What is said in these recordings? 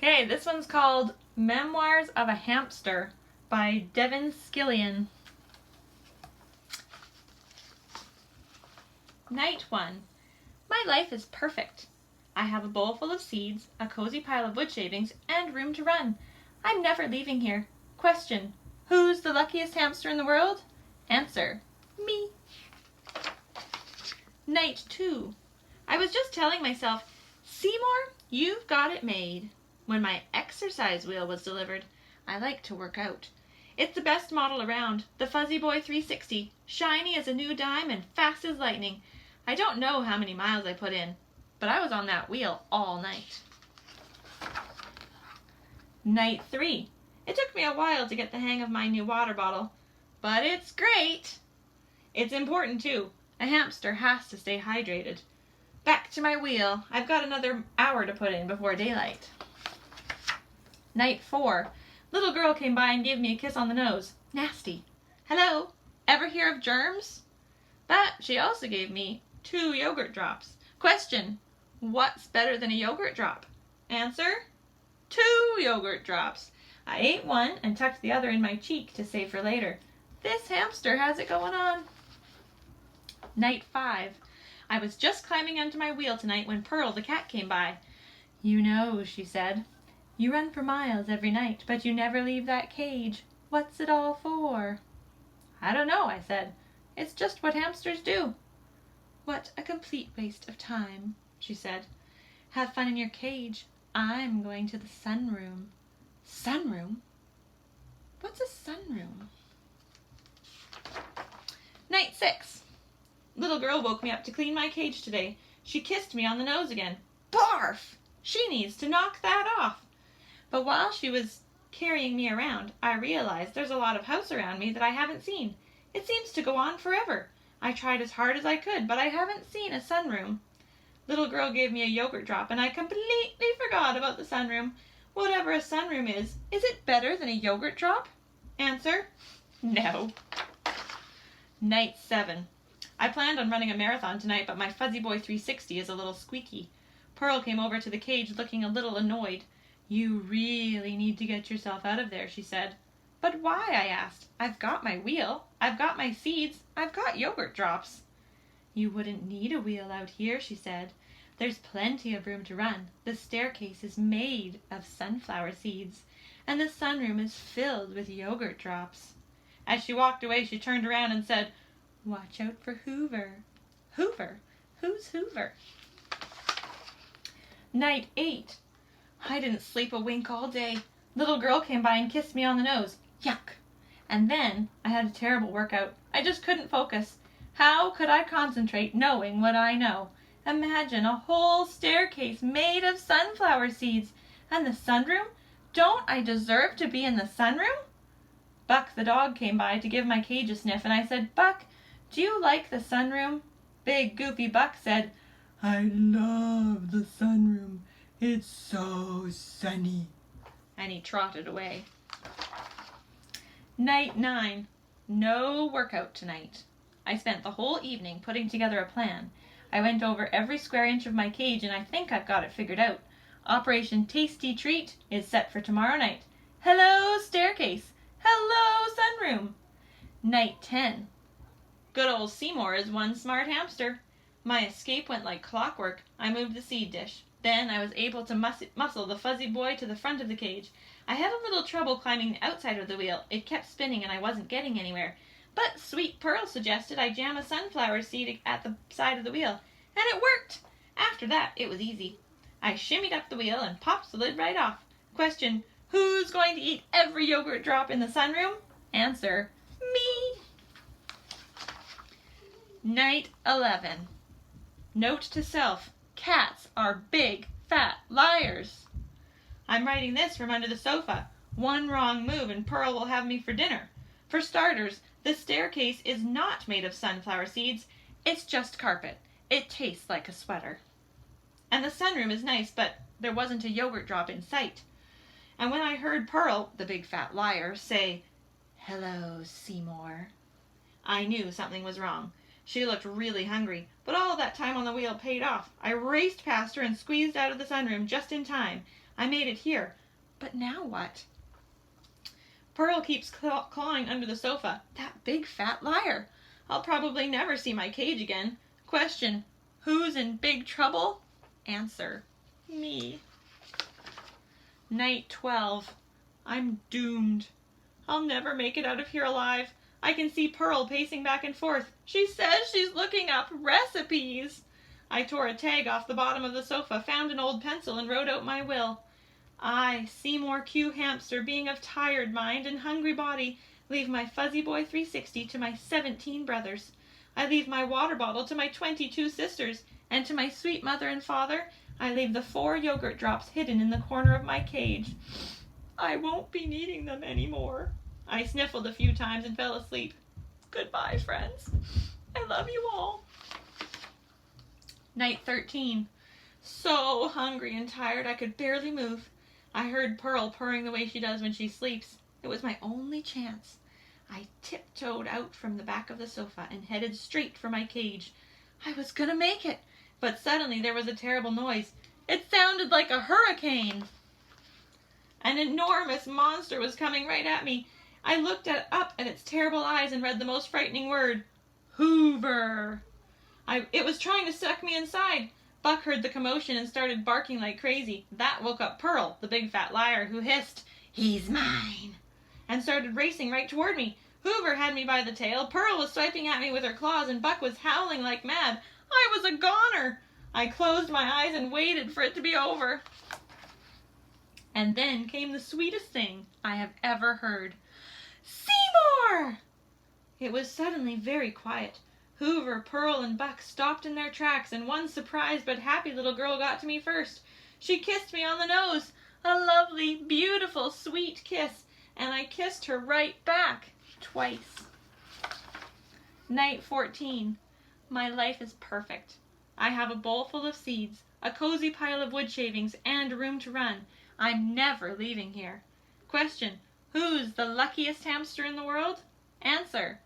Okay, this one's called Memoirs of a Hamster by Devin Scillian. Night 1. My life is perfect. I have a bowl full of seeds, a cozy pile of wood shavings, and room to run. I'm never leaving here. Question: who's the luckiest hamster in the world? Answer: me. Night 2. I was just telling myself, Seymour, you've got it made, when my exercise wheel was delivered. I like to work out. It's the best model around, the Fuzzy Boy 360, shiny as a new dime and fast as lightning. I don't know how many miles I put in, but I was on that wheel all night. Night 3. It took me a while to get the hang of my new water bottle, but it's great. It's important too. A hamster has to stay hydrated. Back to my wheel. I've got another hour to put in before daylight. Night 4. Little girl came by and gave me a kiss on the nose. Nasty. Hello? Ever hear of germs? But she also gave me 2 yogurt drops. Question: what's better than a yogurt drop? Answer: 2 yogurt drops. I ate one and tucked the other in my cheek to save for later. This hamster has it going on. Night 5. I was just climbing onto my wheel tonight when Pearl the cat came by. You know, she said, you run for miles every night, but you never leave that cage. What's it all for? I don't know, I said. It's just what hamsters do. What a complete waste of time, she said. Have fun in your cage. I'm going to the sunroom. Sunroom? What's a sunroom? Night 6. Little girl woke me up to clean my cage today. She kissed me on the nose again. Barf! She needs to knock that off. But while she was carrying me around, I realized there's a lot of house around me that I haven't seen. It seems to go on forever. I tried as hard as I could, but I haven't seen a sunroom. Little girl gave me a yogurt drop, and I completely forgot about the sunroom. Whatever a sunroom is it better than a yogurt drop? Answer: no. Night 7. I planned on running a marathon tonight, but my Fuzzy Boy 360 is a little squeaky. Pearl came over to the cage looking a little annoyed. You really need to get yourself out of there, she said. But why? I asked. I've got my wheel. I've got my seeds. I've got yogurt drops. You wouldn't need a wheel out here, she said. There's plenty of room to run. The staircase is made of sunflower seeds, and the sunroom is filled with yogurt drops. As she walked away, she turned around and said, watch out for Hoover. Hoover? Who's Hoover? Night 8. I didn't sleep a wink all day. Little girl came by and kissed me on the nose. Yuck. And then I had a terrible workout. I just couldn't focus. How could I concentrate knowing what I know? Imagine a whole staircase made of sunflower seeds. And the sunroom? Don't I deserve to be in the sunroom? Buck the dog came by to give my cage a sniff, and I said, Buck, do you like the sunroom? Big goofy Buck said, I love the sunroom. It's so sunny. And he trotted away. Night 9. No workout tonight. I spent the whole evening putting together a plan. I went over every square inch of my cage, and I think I've got it figured out. Operation Tasty Treat is set for tomorrow night. Hello, staircase. Hello, sunroom. Night 10. Good old Seymour is one smart hamster. My escape went like clockwork. I moved the seed dish. Then I was able to muscle the Fuzzy Boy to the front of the cage. I had a little trouble climbing the outside of the wheel. It kept spinning and I wasn't getting anywhere. But sweet Pearl suggested I jam a sunflower seed at the side of the wheel, and it worked. After that, it was easy. I shimmied up the wheel and popped the lid right off. Question: who's going to eat every yogurt drop in the sunroom? Answer: me. Night 11. Note to self: cats are big, fat liars. I'm writing this from under the sofa. One wrong move and Pearl will have me for dinner. For starters, the staircase is not made of sunflower seeds. It's just carpet. It tastes like a sweater. And the sunroom is nice, but there wasn't a yogurt drop in sight. And when I heard Pearl, the big fat liar, say, Hello, Seymour, I knew something was wrong. She looked really hungry, but all that time on the wheel paid off. I raced past her and squeezed out of the sunroom just in time. I made it here. But now what? Pearl keeps clawing under the sofa. That big fat liar. I'll probably never see my cage again. Question, who's in big trouble? Answer, me. Night 12. I'm doomed. I'll never make it out of here alive. I can see Pearl pacing back and forth. She says she's looking up recipes. I tore a tag off the bottom of the sofa, found an old pencil, and wrote out my will. I, Seymour Q. Hamster, being of tired mind and hungry body, leave my fuzzy boy 360 to my 17 brothers. I leave my water bottle to my 22 sisters, and to my sweet mother and father, I leave the 4 yogurt drops hidden in the corner of my cage. I won't be needing them anymore. I sniffled a few times and fell asleep. Goodbye, friends. I love you all. Night 13. So hungry and tired I could barely move. I heard Pearl purring the way she does when she sleeps. It was my only chance. I tiptoed out from the back of the sofa and headed straight for my cage. I was gonna make it, but suddenly there was a terrible noise. It sounded like a hurricane. An enormous monster was coming right at me. I looked up at its terrible eyes and read the most frightening word, Hoover. It was trying to suck me inside. Buck heard the commotion and started barking like crazy. That woke up Pearl, the big fat liar, who hissed, "He's mine," and started racing right toward me. Hoover had me by the tail, Pearl was swiping at me with her claws, and Buck was howling like mad. I was a goner. I closed my eyes and waited for it to be over. And then came the sweetest thing I have ever heard. Seymour! It was suddenly very quiet. Hoover, Pearl, and Buck stopped in their tracks, and one surprised but happy little girl got to me first. She kissed me on the nose. A lovely, beautiful, sweet kiss, and I kissed her right back, twice. Night 14. My life is perfect. I have a bowl full of seeds, a cozy pile of wood shavings, and room to run. I'm never leaving here. Question, who's the luckiest hamster in the world? Answer,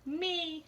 me.